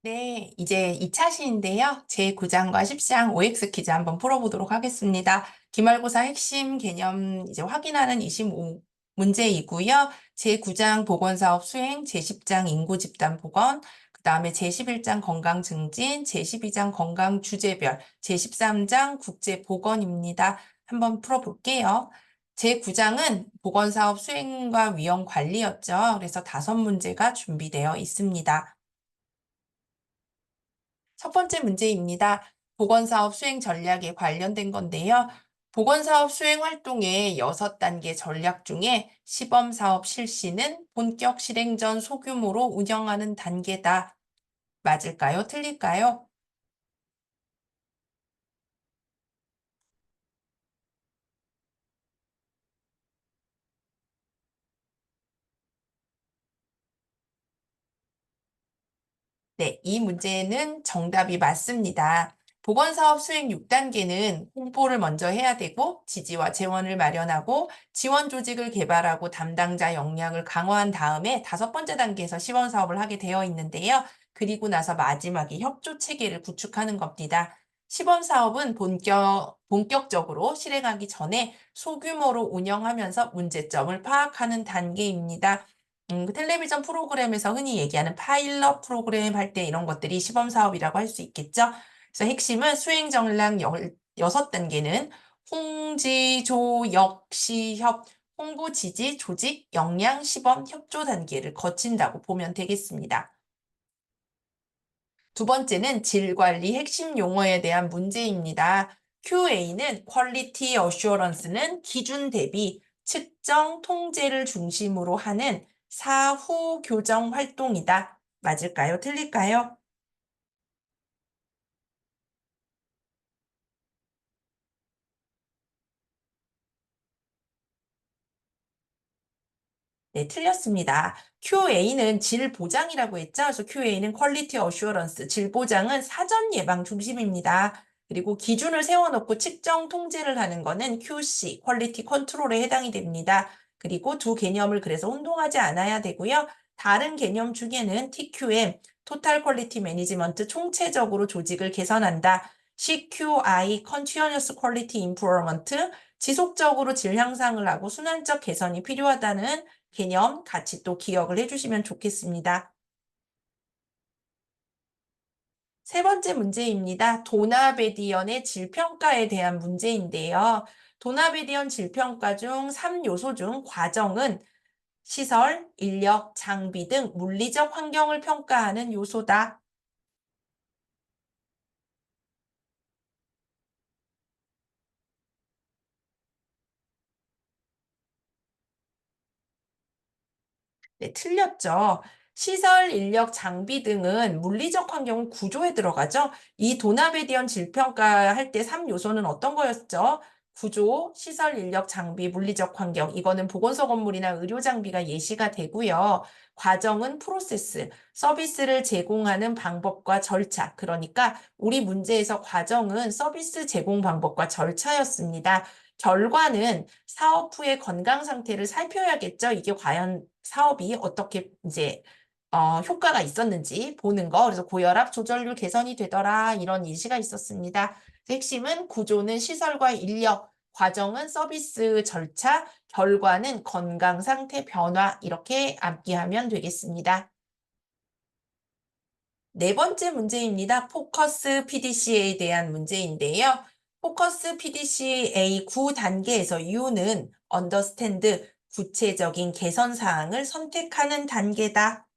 네, 이제 2차 시인데요. 제9장과 10장 OX 퀴즈 한번 풀어보도록 하겠습니다. 기말고사 핵심 개념 이제 확인하는 25문제이고요. 제9장 보건사업 수행, 제10장 인구집단 보건, 그 다음에 제11장 건강증진, 제12장 건강 주제별, 제13장 국제보건입니다. 한번 풀어볼게요. 제9장은 보건사업 수행과 위험 관리였죠. 그래서 5문제가 준비되어 있습니다. 첫 번째 문제입니다. 보건사업 수행 전략에 관련된 건데요. 보건사업 수행 활동의 6단계 전략 중에 시범사업 실시는 본격 실행 전 소규모로 운영하는 단계다. 맞을까요? 틀릴까요? 네, 이 문제는 정답이 맞습니다. 보건사업 수행 6단계는 홍보를 먼저 해야 되고 지지와 재원을 마련하고 지원 조직을 개발하고 담당자 역량을 강화한 다음에 5번째 단계에서 시범사업을 하게 되어 있는데요. 그리고 나서 마지막에 협조 체계를 구축하는 겁니다. 시범사업은 본격적으로 실행하기 전에 소규모로 운영하면서 문제점을 파악하는 단계입니다. 그 텔레비전 프로그램에서 흔히 얘기하는 파일럿 프로그램 할 때 이런 것들이 시범 사업이라고 할 수 있겠죠. 그래서 핵심은 수행 전략 6단계는 홍지, 조, 역, 시, 협, 홍보, 지지, 조직, 역량, 시범, 협조 단계를 거친다고 보면 되겠습니다. 두 번째는 질 관리 핵심 용어에 대한 문제입니다. QA는 Quality Assurance는 기준 대비 측정 통제를 중심으로 하는 사후 교정 활동이다. 맞을까요? 틀릴까요? 네, 틀렸습니다. QA는 질 보장이라고 했죠. 그래서 QA는 Quality Assurance, 질 보장은 사전 예방 중심입니다. 그리고 기준을 세워놓고 측정 통제를 하는 거는 QC, Quality Control에 해당이 됩니다. 그리고 두 개념을 그래서 혼동하지 않아야 되고요. 다른 개념 중에는 TQM, Total Quality Management, 총체적으로 조직을 개선한다. CQI, Continuous Quality Improvement, 지속적으로 질 향상을 하고 순환적 개선이 필요하다는 개념 같이 또 기억을 해주시면 좋겠습니다. 세 번째 문제입니다. 도나베디언의 질평가에 대한 문제인데요. 도나베디언 질평가 중 3요소 중 과정은 시설, 인력, 장비 등 물리적 환경을 평가하는 요소다. 네, 틀렸죠. 시설, 인력, 장비 등은 물리적 환경 구조에 들어가죠. 이 도나베디언 질평가 할 때 3요소는 어떤 거였죠? 구조, 시설, 인력, 장비, 물리적 환경. 이거는 보건소 건물이나 의료 장비가 예시가 되고요. 과정은 프로세스, 서비스를 제공하는 방법과 절차. 그러니까 우리 문제에서 과정은 서비스 제공 방법과 절차였습니다. 결과는 사업 후의 건강 상태를 살펴야겠죠. 이게 과연 사업이 어떻게 이제 효과가 있었는지 보는 거. 그래서 고혈압 조절률 개선이 되더라. 이런 예시가 있었습니다. 핵심은 구조는 시설과 인력, 과정은 서비스 절차, 결과는 건강 상태 변화. 이렇게 암기하면 되겠습니다. 네 번째 문제입니다. 포커스 PDCA에 대한 문제인데요. 포커스 PDCA 9단계에서 U는 understand, 구체적인 개선 사항을 선택하는 단계다.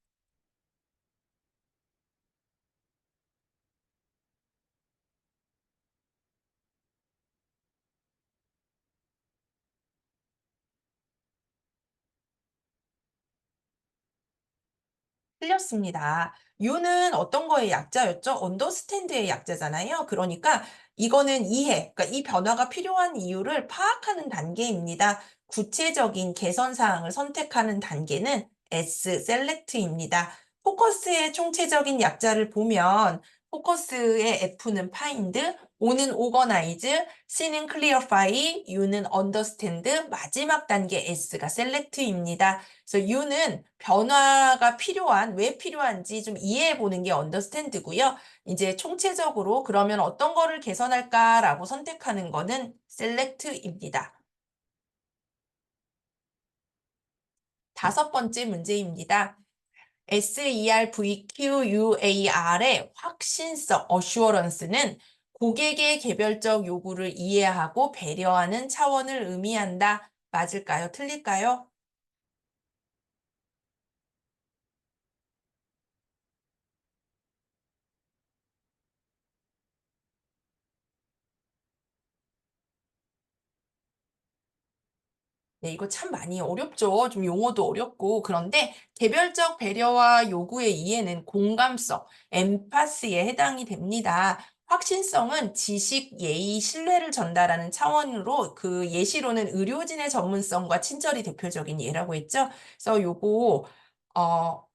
틀렸습니다. U는 어떤 거의 약자였죠? understand의 약자잖아요. 그러니까 이거는 이해, 그러니까 이 변화가 필요한 이유를 파악하는 단계입니다. 구체적인 개선 사항을 선택하는 단계는 S, select입니다. 포커스의 총체적인 약자를 보면 포커스의 F는 find, O는 organize, C는 clarify, U는 understand, 마지막 단계 S가 select입니다. 그래서 U는 변화가 필요한, 왜 필요한지 좀 이해해 보는 게 understand고요. 이제 총체적으로 그러면 어떤 거를 개선할까라고 선택하는 거는 select입니다. 다섯 번째 문제입니다. SERVQUAR의 확신성, assurance는 고객의 개별적 요구를 이해하고 배려하는 차원을 의미한다. 맞을까요? 틀릴까요? 네, 이거 참 많이 어렵죠. 좀 용어도 어렵고. 그런데 개별적 배려와 요구의 이해는 공감성, 엠파시에 해당이 됩니다. 확신성은 지식, 예의, 신뢰를 전달하는 차원으로 그 예시로는 의료진의 전문성과 친절이 대표적인 예라고 했죠. 그래서 요거 어,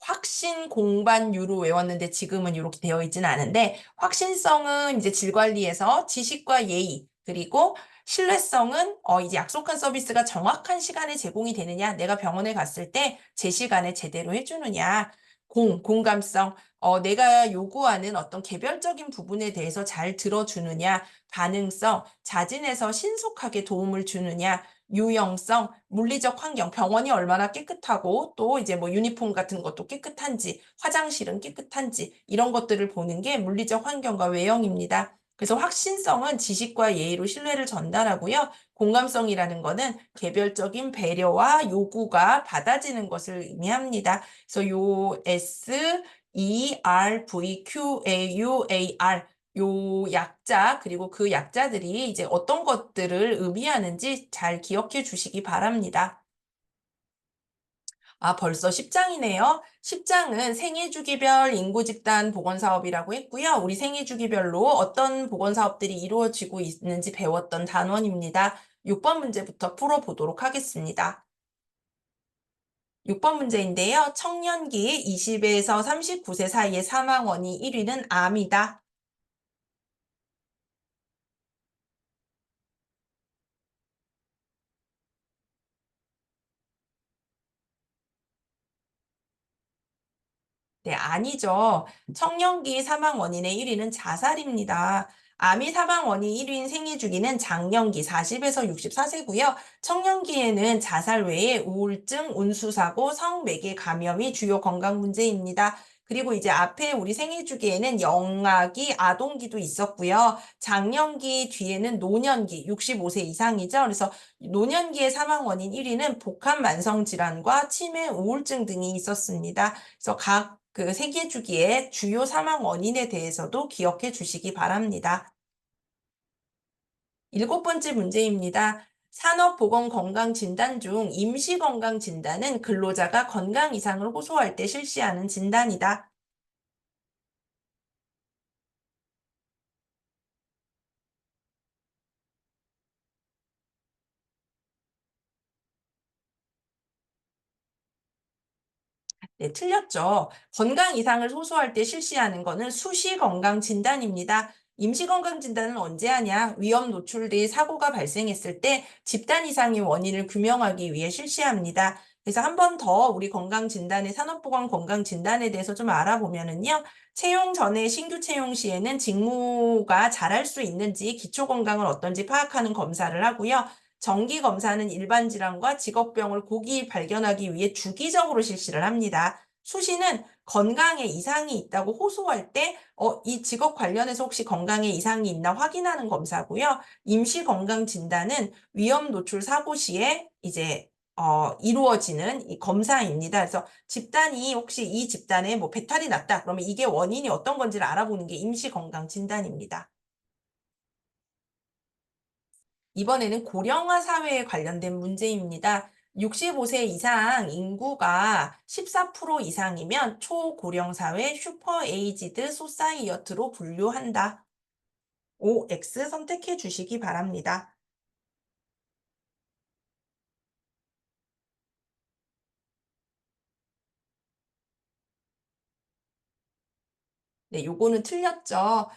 확신 공반유로 외웠는데 지금은 이렇게 되어 있지는 않은데 확신성은 이제 질 관리에서 지식과 예의 그리고 신뢰성은 이제 약속한 서비스가 정확한 시간에 제공이 되느냐 내가 병원에 갔을 때 제 시간에 제대로 해주느냐 공감성 내가 요구하는 어떤 개별적인 부분에 대해서 잘 들어주느냐 가능성 자진해서 신속하게 도움을 주느냐 유형성, 물리적 환경, 병원이 얼마나 깨끗하고 또 이제 뭐 유니폼 같은 것도 깨끗한지, 화장실은 깨끗한지 이런 것들을 보는 게 물리적 환경과 외형입니다. 그래서 확신성은 지식과 예의로 신뢰를 전달하고요. 공감성이라는 거는 개별적인 배려와 요구가 받아지는 것을 의미합니다. 그래서 요 S, E, R, V, Q, A, U, A, R 요 약자, 그리고 그 약자들이 이제 어떤 것들을 의미하는지 잘 기억해 주시기 바랍니다. 아, 벌써 10장이네요. 10장은 생애주기별 인구집단 보건사업이라고 했고요. 우리 생애주기별로 어떤 보건사업들이 이루어지고 있는지 배웠던 단원입니다. 6번 문제부터 풀어보도록 하겠습니다. 6번 문제인데요. 청년기 20에서 39세 사이의 사망원이 1위는 암이다. 네, 아니죠. 청년기 사망 원인의 1위는 자살입니다. 암이 사망 원인 1위인 생애 주기는 장년기 40에서 64세고요. 청년기에는 자살 외에 우울증, 운수사고, 성매개 감염이 주요 건강 문제입니다. 그리고 이제 앞에 우리 생애 주기에는 영아기, 아동기도 있었고요. 장년기 뒤에는 노년기, 65세 이상이죠. 그래서 노년기의 사망 원인 1위는 복합 만성 질환과 치매, 우울증 등이 있었습니다. 그래서 각 그 세계 주기의 주요 사망 원인에 대해서도 기억해 주시기 바랍니다. 일곱 번째 문제입니다. 산업보건건강진단 중 임시건강진단은 근로자가 건강 이상을 호소할 때 실시하는 진단이다. 네, 틀렸죠. 건강 이상을 호소할 때 실시하는 것은 수시 건강 진단입니다. 임시 건강 진단은 언제 하냐? 위험 노출 및 사고가 발생했을 때 집단 이상의 원인을 규명하기 위해 실시합니다. 그래서 한 번 더 우리 건강 진단의 산업보건 건강 진단에 대해서 좀 알아보면은요. 채용 전에 신규 채용 시에는 직무가 잘할 수 있는지 기초 건강은 어떤지 파악하는 검사를 하고요. 정기 검사는 일반 질환과 직업병을 고기 발견하기 위해 주기적으로 실시를 합니다. 수시는 건강에 이상이 있다고 호소할 때, 이 직업 관련해서 혹시 건강에 이상이 있나 확인하는 검사고요. 임시 건강 진단은 위험 노출 사고 시에 이제 이루어지는 이 검사입니다. 그래서 집단이 혹시 이 집단에 뭐 배탈이 났다. 그러면 이게 원인이 어떤 건지를 알아보는 게 임시 건강 진단입니다. 이번에는 고령화 사회에 관련된 문제입니다. 65세 이상 인구가 14% 이상이면 초고령 사회 슈퍼 에이지드 소사이어트로 분류한다. OX 선택해 주시기 바랍니다. 네, 요거는 틀렸죠.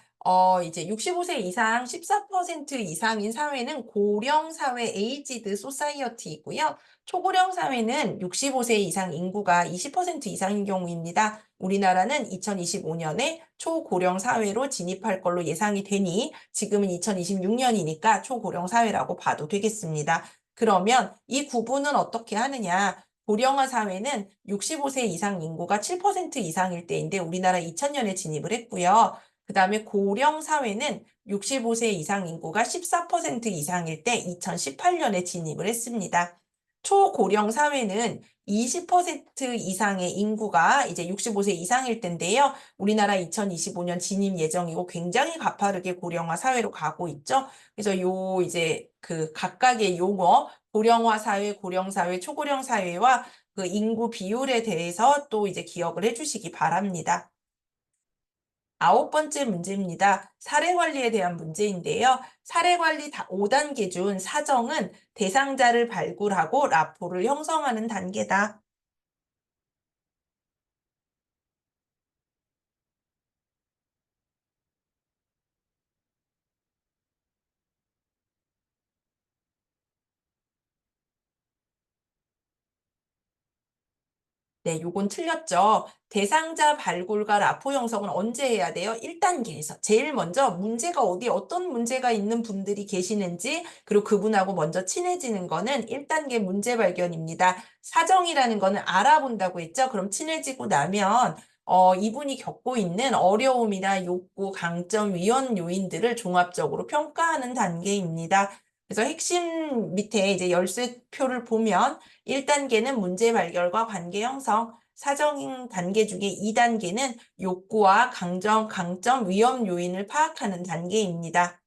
이제 65세 이상 14% 이상인 사회는 고령 사회 에이지드 소사이어티이고요. 초고령 사회는 65세 이상 인구가 20% 이상인 경우입니다. 우리나라는 2025년에 초고령 사회로 진입할 걸로 예상이 되니 지금은 2026년이니까 초고령 사회라고 봐도 되겠습니다. 그러면 이 구분은 어떻게 하느냐? 고령화 사회는 65세 이상 인구가 7% 이상일 때인데 우리나라 2000년에 진입을 했고요. 그 다음에 고령 사회는 65세 이상 인구가 14% 이상일 때 2018년에 진입을 했습니다. 초고령 사회는 20% 이상의 인구가 이제 65세 이상일 텐데요. 우리나라 2025년 진입 예정이고 굉장히 가파르게 고령화 사회로 가고 있죠. 그래서 요 이제 그 각각의 용어 고령화 사회, 고령 사회, 초고령 사회와 그 인구 비율에 대해서 또 이제 기억을 해주시기 바랍니다. 9번째 문제입니다. 사례 관리에 대한 문제인데요. 사례 관리 5단계 중 사정은 대상자를 발굴하고 라포를 형성하는 단계다. 네, 요건 틀렸죠. 대상자 발굴과 라포 형성은 언제 해야 돼요? 1단계에서. 제일 먼저 문제가 어떤 문제가 있는 분들이 계시는지, 그리고 그분하고 먼저 친해지는 거는 1단계 문제 발견입니다. 사정이라는 거는 알아본다고 했죠? 그럼 친해지고 나면, 이분이 겪고 있는 어려움이나 욕구, 강점, 위헌 요인들을 종합적으로 평가하는 단계입니다. 그래서 핵심 밑에 이제 열쇠표를 보면 1단계는 문제 발견과 관계 형성, 사정 단계 중에 2단계는 욕구와 강점, 위험 요인을 파악하는 단계입니다.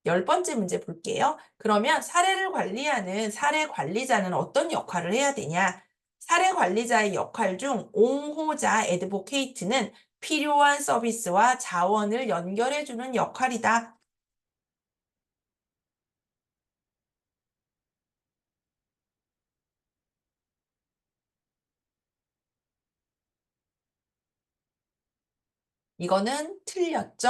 10번째 문제 볼게요. 그러면 사례를 관리하는 사례 관리자는 어떤 역할을 해야 되냐? 사례 관리자의 역할 중 옹호자 애드보케이트는 필요한 서비스와 자원을 연결해주는 역할이다. 이거는 틀렸죠.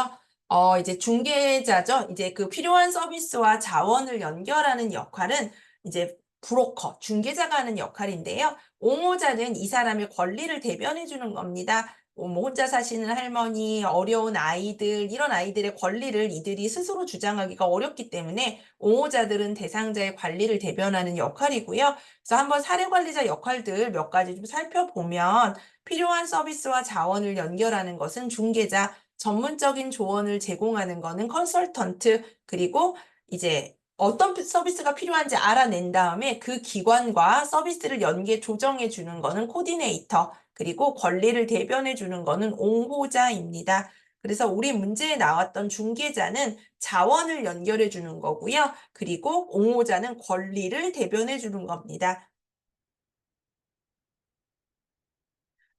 이제 중개자죠. 이제 그 필요한 서비스와 자원을 연결하는 역할은 이제 브로커, 중개자가 하는 역할인데요. 옹호자는 이 사람의 권리를 대변해 주는 겁니다. 뭐 혼자 사시는 할머니, 어려운 아이들, 이런 아이들의 권리를 이들이 스스로 주장하기가 어렵기 때문에 옹호자들은 대상자의 권리를 대변하는 역할이고요. 그래서 한번 사례관리자 역할들 몇 가지 좀 살펴보면 필요한 서비스와 자원을 연결하는 것은 중개자, 전문적인 조언을 제공하는 것은 컨설턴트, 그리고 이제 어떤 서비스가 필요한지 알아낸 다음에 그 기관과 서비스를 연계 조정해 주는 것은 코디네이터, 그리고 권리를 대변해 주는 것은 옹호자입니다. 그래서 우리 문제에 나왔던 중개자는 자원을 연결해 주는 거고요. 그리고 옹호자는 권리를 대변해 주는 겁니다.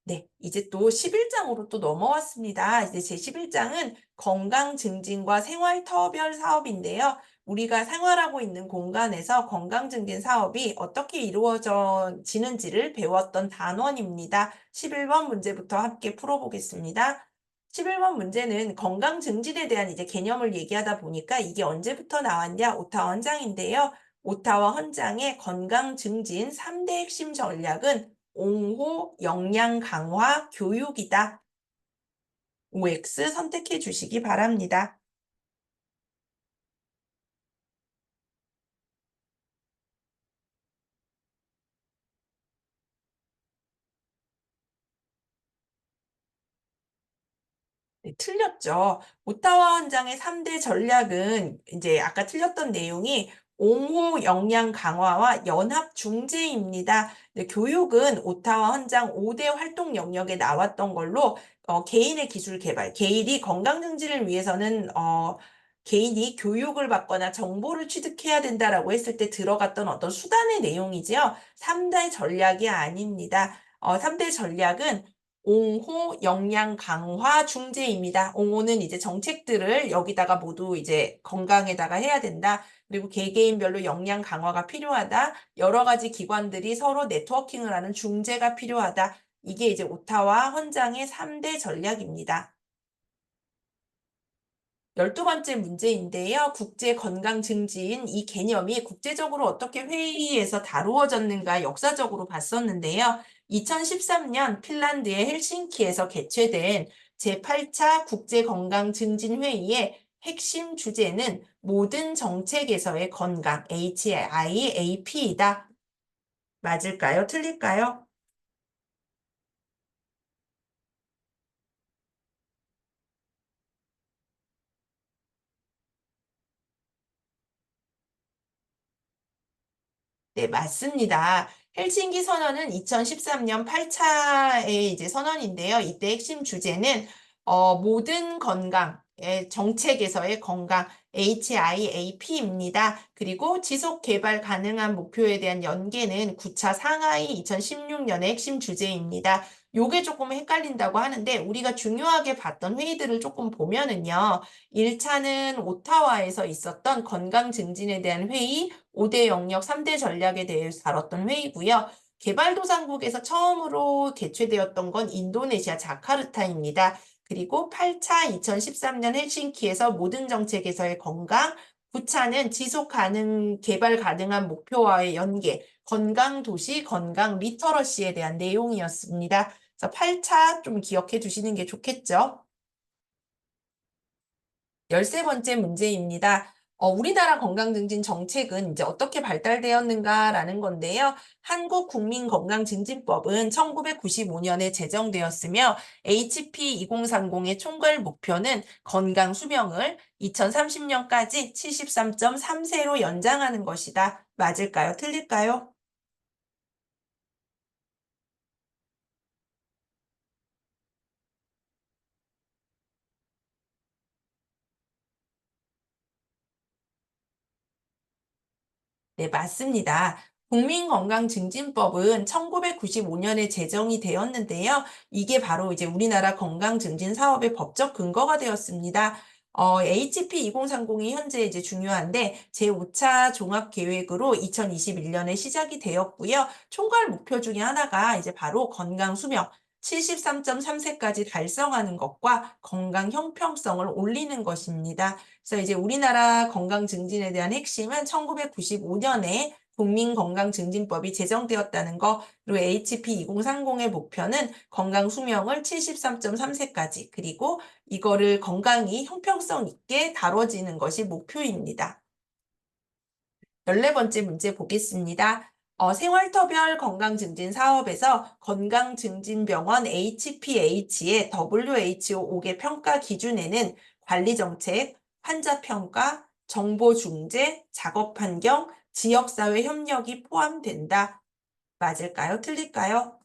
네, 이제 또 11장으로 또 넘어왔습니다. 이제 제 11장은 건강 증진과 생활 터별 사업인데요. 우리가 생활하고 있는 공간에서 건강 증진 사업이 어떻게 이루어지는지를 배웠던 단원입니다. 11번 문제부터 함께 풀어보겠습니다. 11번 문제는 건강 증진에 대한 이제 개념을 얘기하다 보니까 이게 언제부터 나왔냐? 오타와 헌장인데요. 오타와 헌장의 건강 증진 3대 핵심 전략은 옹호, 역량 강화, 교육이다. OX 선택해 주시기 바랍니다. 네, 틀렸죠. 오타와 헌장의 3대 전략은 이제 아까 틀렸던 내용이 옹호 역량 강화와 연합 중재입니다. 네, 교육은 오타와 헌장 5대 활동 영역에 나왔던 걸로 개인의 기술 개발, 개인이 건강 증진을 위해서는 개인이 교육을 받거나 정보를 취득해야 된다라고 했을 때 들어갔던 어떤 수단의 내용이지요. 3대 전략이 아닙니다. 3대 전략은 옹호, 역량 강화, 중재입니다. 옹호는 이제 정책들을 여기다가 모두 이제 건강에다가 해야 된다. 그리고 개개인별로 역량 강화가 필요하다. 여러 가지 기관들이 서로 네트워킹을 하는 중재가 필요하다. 이게 이제 오타와 헌장의 3대 전략입니다. 12번째 문제인데요. 국제건강증진 이 개념이 국제적으로 어떻게 회의에서 다루어졌는가 역사적으로 봤었는데요. 2013년 핀란드의 헬싱키에서 개최된 제8차 국제건강증진회의의 핵심 주제는 모든 정책에서의 건강, HIAP이다. 맞을까요? 틀릴까요? 네, 맞습니다. 헬싱키 선언은 2013년 8차의 이제 선언인데요. 이때 핵심 주제는 모든 건강의 정책에서의 건강 HIAP입니다. 그리고 지속 개발 가능한 목표에 대한 연계는 9차 상하이 2016년의 핵심 주제입니다. 요게 조금 헷갈린다고 하는데 우리가 중요하게 봤던 회의들을 조금 보면은요. 1차는 오타와에서 있었던 건강 증진에 대한 회의, 5대 영역 3대 전략에 대해서 다뤘던 회의고요. 개발도상국에서 처음으로 개최되었던 건 인도네시아 자카르타입니다. 그리고 8차 2013년 헬싱키에서 모든 정책에서의 건강, 9차는 지속 가능, 개발 가능한 목표와의 연계, 건강 도시, 건강 리터러시에 대한 내용이었습니다. 그래서 8차 좀 기억해 두시는 게 좋겠죠. 13번째 문제입니다. 우리나라 건강증진 정책은 이제 어떻게 발달되었는가라는 건데요. 한국국민건강증진법은 1995년에 제정되었으며 HP 2030의 총괄 목표는 건강 수명을 2030년까지 73.3세로 연장하는 것이다. 맞을까요? 틀릴까요? 네, 맞습니다. 국민건강증진법은 1995년에 제정이 되었는데요. 이게 바로 이제 우리나라 건강증진 사업의 법적 근거가 되었습니다. HP 2030이 현재 이제 중요한데 제5차 종합계획으로 2021년에 시작이 되었고요. 총괄 목표 중에 하나가 이제 바로 건강 수명 73.3세까지 달성하는 것과 건강 형평성을 올리는 것입니다. 그래서 이제 우리나라 건강 증진에 대한 핵심은 1995년에 국민건강증진법이 제정되었다는 거, 그리고 HP 2030의 목표는 건강 수명을 73.3세까지, 그리고 이거를 건강이 형평성 있게 다뤄지는 것이 목표입니다. 14번째 문제 보겠습니다. 생활터별 건강증진 사업에서 건강증진병원 HPH의 WHO 5개 평가 기준에는 관리정책, 환자평가, 정보중재, 작업환경, 지역사회 협력이 포함된다. 맞을까요? 틀릴까요?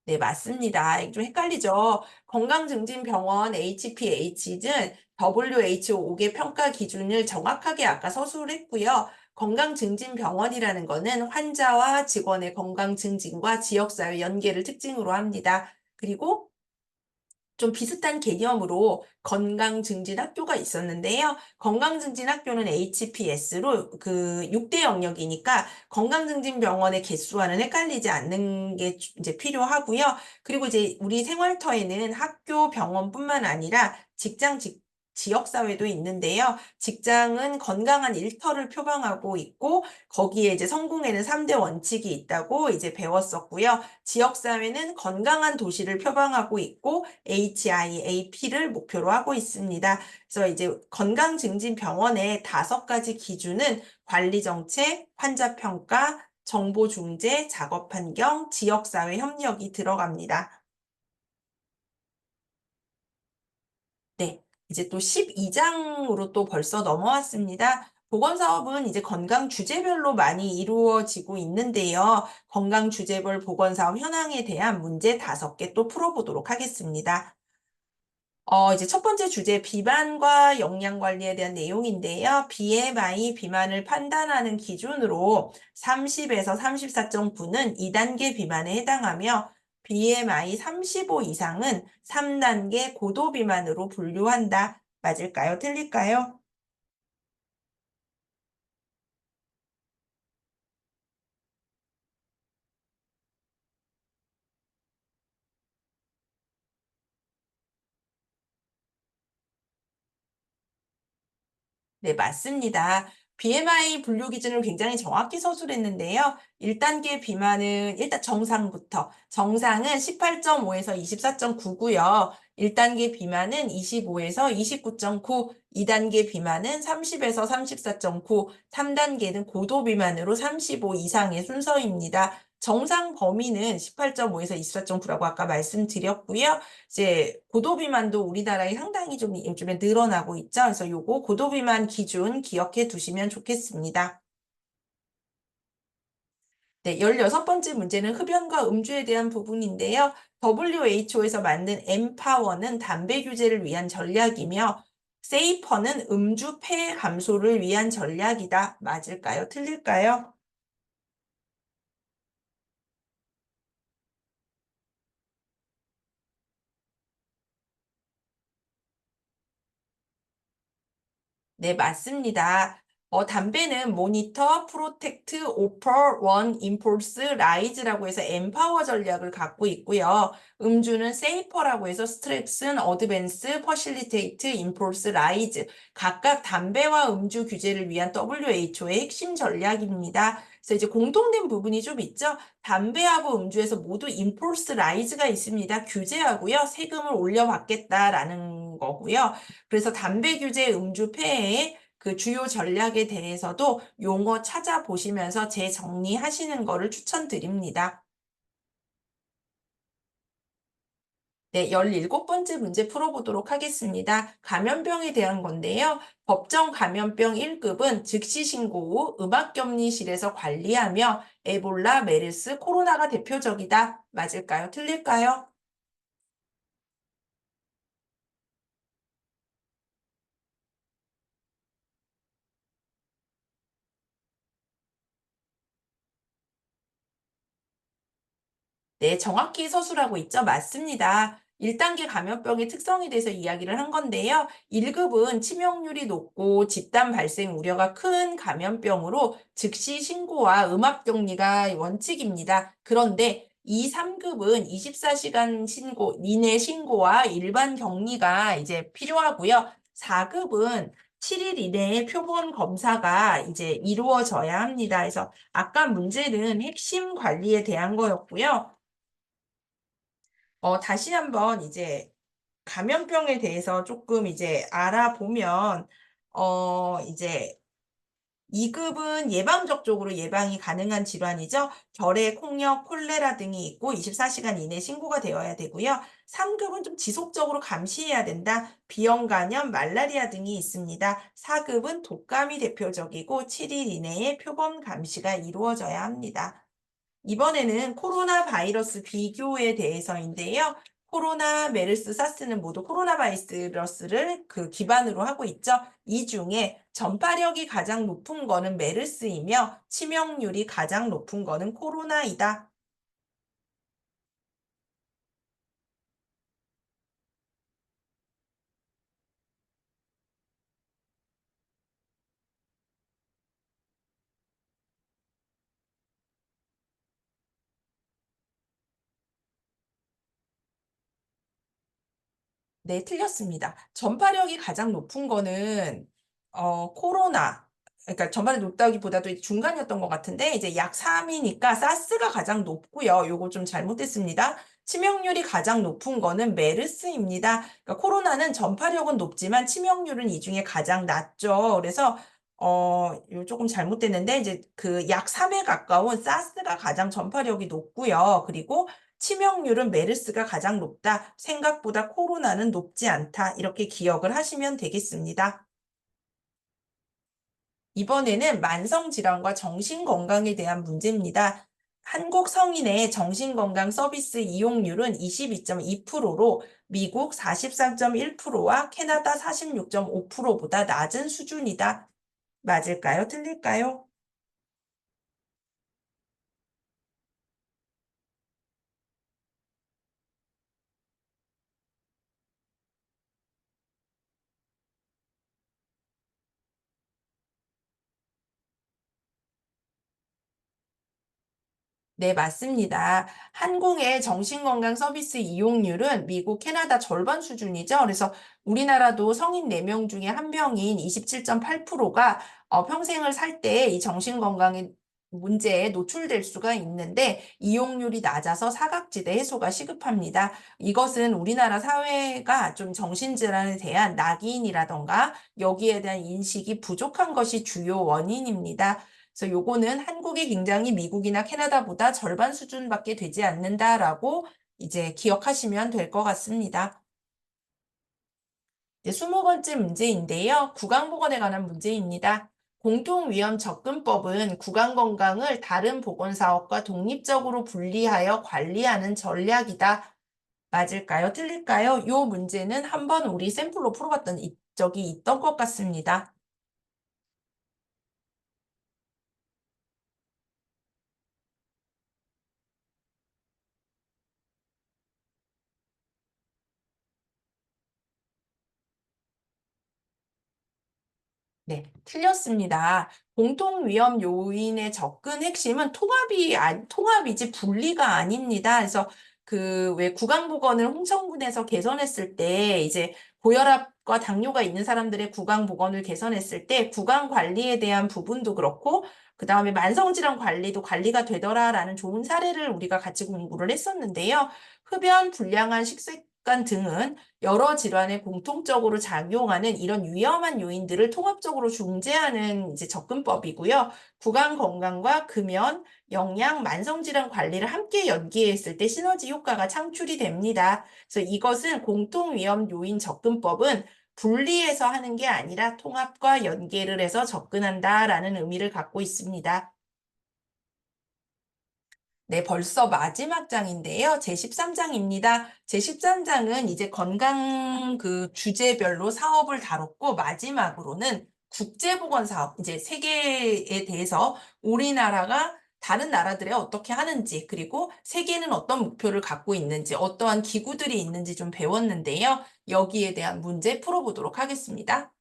네, 맞습니다. 이게 좀 헷갈리죠? 건강증진병원 HPH는 WHO 5개 평가 기준을 정확하게 아까 서술을 했고요. 건강증진병원이라는 거는 환자와 직원의 건강증진과 지역사회 연계를 특징으로 합니다. 그리고 좀 비슷한 개념으로 건강증진학교가 있었는데요. 건강증진학교는 HPS로 그 6대 영역이니까 건강증진병원의 개수와는 헷갈리지 않는 게 이제 필요하고요. 그리고 이제 우리 생활터에는 학교, 병원뿐만 아니라 직장, 지역사회도 있는데요. 직장은 건강한 일터를 표방하고 있고 거기에 이제 성공에는 3대 원칙이 있다고 이제 배웠었고요. 지역사회는 건강한 도시를 표방하고 있고 HIAP를 목표로 하고 있습니다. 그래서 이제 건강증진병원의 5가지 기준은 관리정책, 환자평가, 정보중재, 작업환경, 지역사회 협력이 들어갑니다. 네, 이제 또 12장으로 또 벌써 넘어왔습니다. 보건사업은 이제 건강 주제별로 많이 이루어지고 있는데요. 건강 주제별 보건사업 현황에 대한 문제 5개 또 풀어보도록 하겠습니다. 이제 첫 번째 주제 비만과 영양 관리에 대한 내용인데요. BMI 비만을 판단하는 기준으로 30에서 34.9는 2단계 비만에 해당하며 BMI 35 이상은 3단계 고도비만으로 분류한다. 맞을까요? 틀릴까요? 네, 맞습니다. BMI 분류 기준을 굉장히 정확히 서술했는데요. 1단계 비만은 일단 정상부터. 정상은 18.5에서 24.9고요. 1단계 비만은 25에서 29.9, 2단계 비만은 30에서 34.9, 3단계는 고도 비만으로 35 이상의 순서입니다. 정상 범위는 18.5에서 24.9라고 아까 말씀드렸고요. 이제 고도비만도 우리나라에 상당히 좀 요즘에 늘어나고 있죠. 그래서 요거 고도비만 기준 기억해 두시면 좋겠습니다. 네, 16번째 문제는 흡연과 음주에 대한 부분인데요. WHO에서 만든 엠파워는 담배 규제를 위한 전략이며 세이퍼는 음주 폐해 감소를 위한 전략이다. 맞을까요? 틀릴까요? 네, 맞습니다. 담배는 모니터, 프로텍트, 오퍼, 원, 인폴스, 라이즈라고 해서 엠파워 전략을 갖고 있고요. 음주는 세이퍼라고 해서 스트렉슨, 어드밴스, 퍼실리테이트, 인폴스, 라이즈. 각각 담배와 음주 규제를 위한 WHO의 핵심 전략입니다. 그래서 이제 공통된 부분이 좀 있죠. 담배하고 음주에서 모두 인폴스 라이즈가 있습니다. 규제하고요. 세금을 올려받겠다라는 거고요. 그래서 담배 규제, 음주 폐해의 그 주요 전략에 대해서도 용어 찾아보시면서 재정리하시는 거를 추천드립니다. 네, 17번째 문제 풀어보도록 하겠습니다. 감염병에 대한 건데요. 법정 감염병 1급은 즉시 신고 후 음압격리실에서 관리하며 에볼라, 메르스, 코로나가 대표적이다. 맞을까요? 틀릴까요? 네, 정확히 서술하고 있죠. 맞습니다. 1단계 감염병의 특성에 대해서 이야기를 한 건데요. 1급은 치명률이 높고 집단 발생 우려가 큰 감염병으로 즉시 신고와 음압격리가 원칙입니다. 그런데 2, 3급은 24시간 이내 신고와 일반 격리가 이제 필요하고요. 4급은 7일 이내에 표본 검사가 이제 이루어져야 합니다. 그래서 아까 문제는 핵심 관리에 대한 거였고요. 다시 한번 이제 감염병에 대해서 조금 이제 알아보면, 이제 2급은 예방적으로 예방이 가능한 질환이죠. 결핵, 홍역, 콜레라 등이 있고 24시간 이내 신고가 되어야 되고요. 3급은 좀 지속적으로 감시해야 된다. 비형 간염, 말라리아 등이 있습니다. 4급은 독감이 대표적이고 7일 이내에 표본 감시가 이루어져야 합니다. 이번에는 코로나 바이러스 비교에 대해서인데요. 코로나, 메르스, 사스는 모두 코로나 바이러스를 그 기반으로 하고 있죠. 이 중에 전파력이 가장 높은 거는 메르스이며 치명률이 가장 높은 거는 코로나이다. 네, 틀렸습니다. 전파력이 가장 높은 거는 코로나, 그러니까 전파력이 높다기보다도 중간이었던 것 같은데 이제 약 3이니까 사스가 가장 높고요. 요거 좀 잘못됐습니다. 치명률이 가장 높은 거는 메르스입니다. 그러니까 코로나는 전파력은 높지만 치명률은 이 중에 가장 낮죠. 그래서 요 조금 잘못됐는데 이제 그 약 3에 가까운 사스가 가장 전파력이 높고요. 그리고 치명률은 메르스가 가장 높다. 생각보다 코로나는 높지 않다. 이렇게 기억을 하시면 되겠습니다. 이번에는 만성질환과 정신건강에 대한 문제입니다. 한국 성인의 정신건강 서비스 이용률은 22.2%로 미국 44.1%와 캐나다 46.5%보다 낮은 수준이다. 맞을까요? 틀릴까요? 네, 맞습니다. 항공의 정신건강 서비스 이용률은 미국, 캐나다 절반 수준이죠. 그래서 우리나라도 성인 4명 중에 1명인 27.8%가 평생을 살 때 이 정신건강의 문제에 노출될 수가 있는데 이용률이 낮아서 사각지대 해소가 시급합니다. 이것은 우리나라 사회가 좀 정신질환에 대한 낙인이라던가 여기에 대한 인식이 부족한 것이 주요 원인입니다. 그래서 요거는 한국이 굉장히 미국이나 캐나다보다 절반 수준밖에 되지 않는다라고 이제 기억하시면 될 것 같습니다. 이제 20번째 문제인데요. 구강보건에 관한 문제입니다. 공통위험 접근법은 구강건강을 다른 보건사업과 독립적으로 분리하여 관리하는 전략이다. 맞을까요? 틀릴까요? 요 문제는 한번 우리 샘플로 풀어봤던 적이 있던 것 같습니다. 네, 틀렸습니다. 공통 위험 요인의 접근 핵심은 통합이지 분리가 아닙니다. 그래서 그 왜 구강보건을 홍천군에서 개선했을 때 이제 고혈압과 당뇨가 있는 사람들의 구강보건을 개선했을 때 구강 관리에 대한 부분도 그렇고 그다음에 만성질환 관리도 관리가 되더라라는 좋은 사례를 우리가 같이 공부를 했었는데요. 흡연, 불량한 식습관 등은 여러 질환에 공통적으로 작용하는 이런 위험한 요인들을 통합적으로 중재하는 이제 접근법이고요. 구강 건강과 금연, 영양, 만성질환 관리를 함께 연계했을 때 시너지 효과가 창출이 됩니다. 그래서 이것은 공통 위험 요인 접근법은 분리해서 하는 게 아니라 통합과 연계를 해서 접근한다라는 의미를 갖고 있습니다. 네, 벌써 마지막 장인데요. 제13장입니다. 제13장은 이제 건강 그 주제별로 사업을 다뤘고, 마지막으로는 국제보건 사업, 이제 세계에 대해서 우리나라가 다른 나라들에 어떻게 하는지, 그리고 세계는 어떤 목표를 갖고 있는지, 어떠한 기구들이 있는지 좀 배웠는데요. 여기에 대한 문제 풀어보도록 하겠습니다.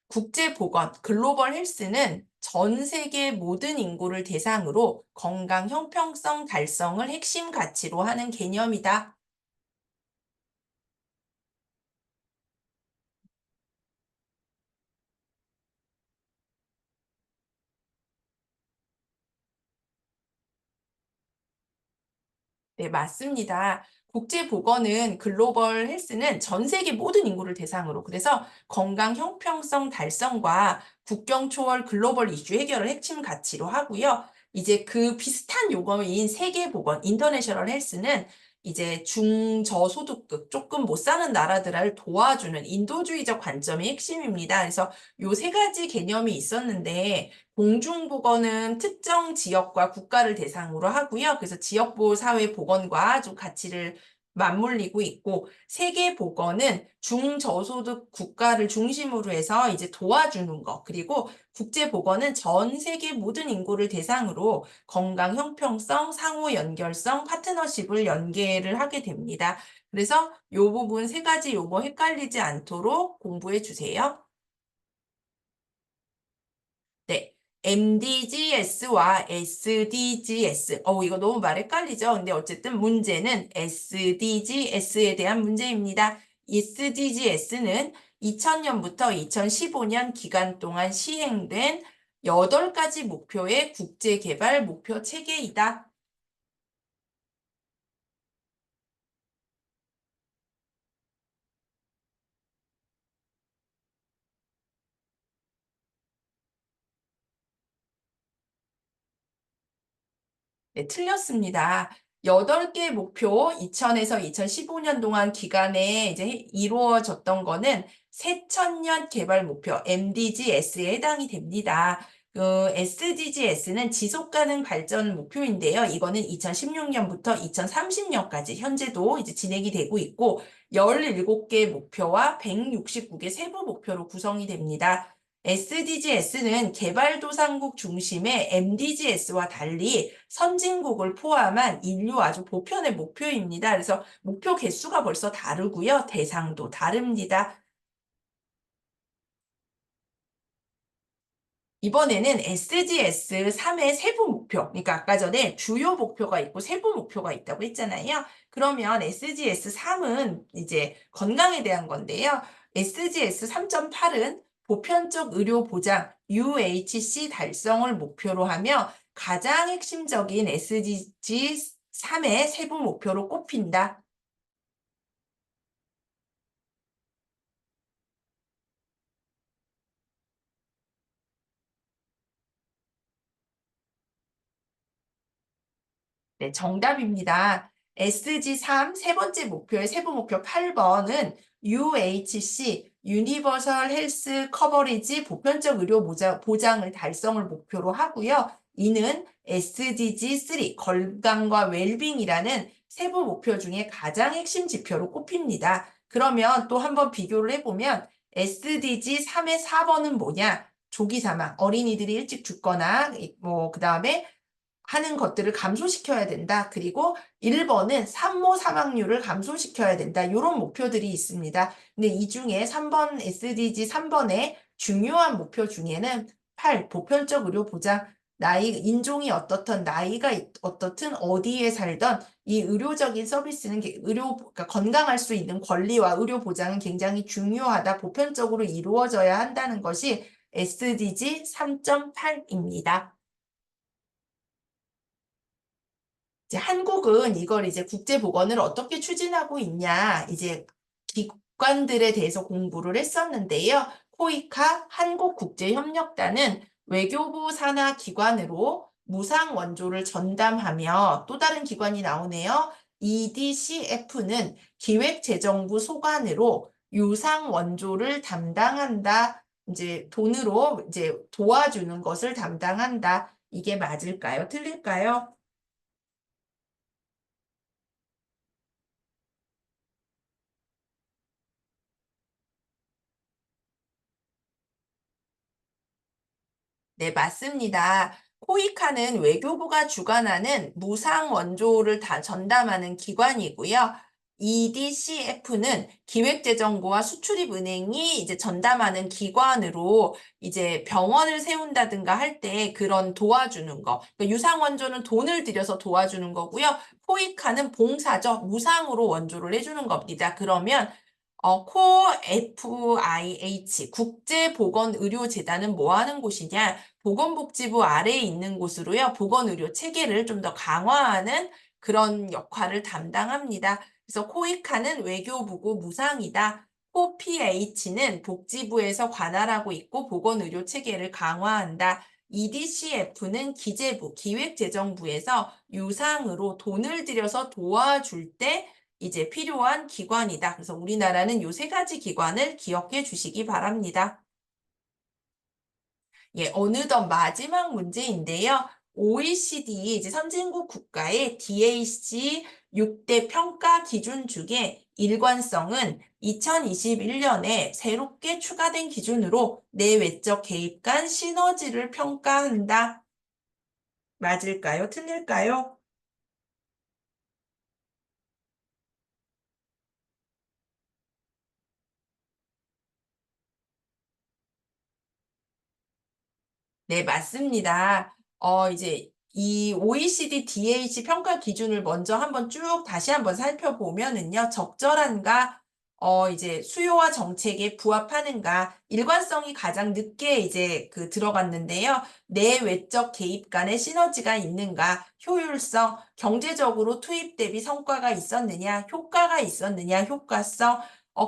국제보건, 글로벌 헬스는 전 세계 모든 인구를 대상으로 건강 형평성 달성을 핵심 가치로 하는 개념이다. 네, 맞습니다. 국제보건은 글로벌 헬스는 전 세계 모든 인구를 대상으로 그래서 건강 형평성 달성과 국경 초월 글로벌 이슈 해결을 핵심 가치로 하고요. 이제 그 비슷한 용어인 세계보건, 인터내셔널 헬스는 이제 중저소득급, 조금 못 사는 나라들을 도와주는 인도주의적 관점이 핵심입니다. 그래서 요 세 가지 개념이 있었는데 공중보건은 특정 지역과 국가를 대상으로 하고요. 그래서 지역보 사회 보건과 좀 가치를 맞물리고 있고 세계보건은 중저소득 국가를 중심으로 해서 이제 도와주는 거 그리고 국제보건은 전 세계 모든 인구를 대상으로 건강 형평성, 상호 연결성, 파트너십을 연계를 하게 됩니다. 그래서 요 부분 세 가지 용어 헷갈리지 않도록 공부해 주세요. 네. MDGS와 SDGS. 이거 너무 말 헷갈리죠? 근데 어쨌든 문제는 SDGS에 대한 문제입니다. SDGS는 2000년부터 2015년 기간 동안 시행된 8가지 목표의 국제개발 목표 체계이다. 네, 틀렸습니다. 8개 목표 2000에서 2015년 동안 기간에 이제 이루어졌던 거는 새천년 개발 목표 MDGs에 해당이 됩니다. 그 SDGs는 지속 가능 발전 목표인데요. 이거는 2016년부터 2030년까지 현재도 이제 진행이 되고 있고 17개 목표와 169개 세부 목표로 구성이 됩니다. SDGs는 개발도상국 중심의 MDGs와 달리 선진국을 포함한 인류 아주 보편의 목표입니다. 그래서 목표 개수가 벌써 다르고요. 대상도 다릅니다. 이번에는 SGS3의 세부 목표, 그러니까 아까 전에 주요 목표가 있고 세부 목표가 있다고 했잖아요. 그러면 SGS3은 이제 건강에 대한 건데요. SGS 3.8은 보편적 의료 보장, UHC 달성을 목표로 하며 가장 핵심적인 SDG 3의 세부 목표로 꼽힌다. 네, 정답입니다. SG3 세 번째 목표의 세부 목표 8번은 UHC, 유니버설 헬스 커버리지 보편적 의료 보장을 달성을 목표로 하고요. 이는 SDG3 건강과 웰빙이라는 세부 목표 중에 가장 핵심 지표로 꼽힙니다. 그러면 또 한번 비교를 해보면 SDG3의 4번은 뭐냐? 조기 사망, 어린이들이 일찍 죽거나 그다음에 하는 것들을 감소시켜야 된다. 그리고 1번은 산모 사망률을 감소시켜야 된다. 이런 목표들이 있습니다. 근데 이 중에 3번 SDG 3번의 중요한 목표 중에는 8. 보편적 의료 보장. 인종이 어떻든 나이가 어떻든 어디에 살던 이 의료적인 서비스는 그러니까 건강할 수 있는 권리와 의료 보장은 굉장히 중요하다. 보편적으로 이루어져야 한다는 것이 SDG 3.8입니다. 이제 한국은 이걸 이제 국제보건을 어떻게 추진하고 있냐, 이제 기관들에 대해서 공부를 했었는데요. 코이카 한국국제협력단은 외교부 산하 기관으로 무상 원조를 전담하며 또 다른 기관이 나오네요. EDCF는 기획재정부 소관으로 유상 원조를 담당한다. 이제 돈으로 이제 도와주는 것을 담당한다. 이게 맞을까요? 틀릴까요? 네, 맞습니다. 코이카는 외교부가 주관하는 무상 원조를 다 전담하는 기관이고요. EDCF는 기획재정부와 수출입은행이 이제 전담하는 기관으로 이제 병원을 세운다든가 할 때 그런 도와주는 거. 그러니까 유상 원조는 돈을 들여서 도와주는 거고요. 코이카는 봉사죠. 무상으로 원조를 해주는 겁니다. 그러면 COFIH 국제보건의료재단은 뭐 하는 곳이냐? 보건복지부 아래에 있는 곳으로요. 보건의료 체계를 좀 더 강화하는 그런 역할을 담당합니다. 그래서 코이카는 외교부고 무상이다. 코PH는 복지부에서 관할하고 있고 보건의료 체계를 강화한다. EDCF는 기재부, 기획재정부에서 유상으로 돈을 들여서 도와줄 때 이제 필요한 기관이다. 그래서 우리나라는 요 세 가지 기관을 기억해 주시기 바랍니다. 예, 어느덧 마지막 문제인데요. OECD 이제 선진국 국가의 DAC 6대 평가 기준 중에 일관성은 2021년에 새롭게 추가된 기준으로 내외적 개입 간 시너지를 평가한다. 맞을까요? 틀릴까요? 네, 맞습니다. 이제 이 OECD DH 평가 기준을 먼저 한번 쭉 다시 한번 살펴보면은요, 적절한가, 이제 수요와 정책에 부합하는가, 일관성이 가장 늦게 이제 들어갔는데요. 내외적 개입 간의 시너지가 있는가, 효율성, 경제적으로 투입 대비 성과가 있었느냐, 효과가 있었느냐, 효과성,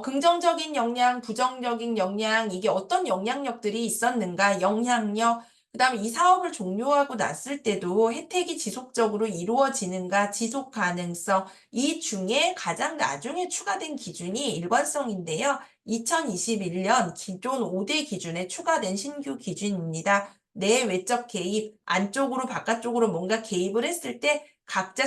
긍정적인 영향, 부정적인 영향, 이게 어떤 영향력들이 있었는가, 영향력, 그다음에 이 사업을 종료하고 났을 때도 혜택이 지속적으로 이루어지는가, 지속 가능성, 이 중에 가장 나중에 추가된 기준이 일관성인데요. 2021년 기존 5대 기준에 추가된 신규 기준입니다. 내외적 개입, 안쪽으로 바깥쪽으로 뭔가 개입을 했을 때 각자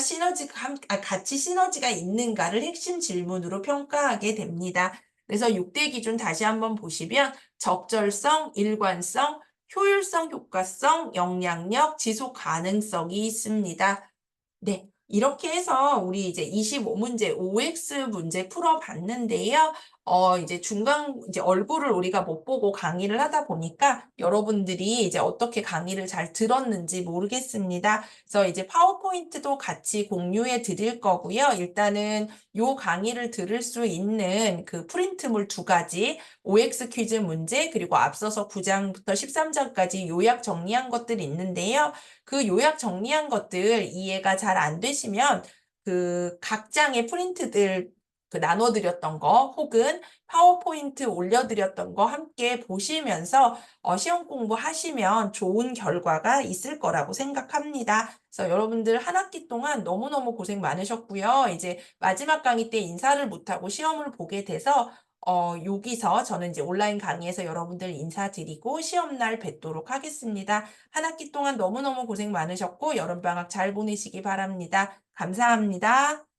같이 시너지가 있는가를 핵심 질문으로 평가하게 됩니다. 그래서 6대 기준 다시 한번 보시면 적절성, 일관성, 효율성, 효과성, 영향력, 지속 가능성이 있습니다. 네. 이렇게 해서 우리 이제 25문제 OX 문제 풀어봤는데요. 이제 이제 얼굴을 우리가 못 보고 강의를 하다 보니까 여러분들이 이제 어떻게 강의를 잘 들었는지 모르겠습니다. 그래서 이제 파워포인트도 같이 공유해 드릴 거고요. 일단은 요 강의를 들을 수 있는 그 프린트물 두 가지, OX 퀴즈 문제, 그리고 앞서서 9장부터 13장까지 요약 정리한 것들이 있는데요. 그 요약 정리한 것들 이해가 잘 안 되시면 그 각 장의 프린트들 나눠드렸던 거 혹은 파워포인트 올려드렸던 거 함께 보시면서 시험 공부하시면 좋은 결과가 있을 거라고 생각합니다. 그래서 여러분들 한 학기 동안 너무너무 고생 많으셨고요. 이제 마지막 강의 때 인사를 못하고 시험을 보게 돼서 여기서 저는 이제 온라인 강의에서 여러분들 인사드리고 시험날 뵙도록 하겠습니다. 한 학기 동안 너무너무 고생 많으셨고 여름방학 잘 보내시기 바랍니다. 감사합니다.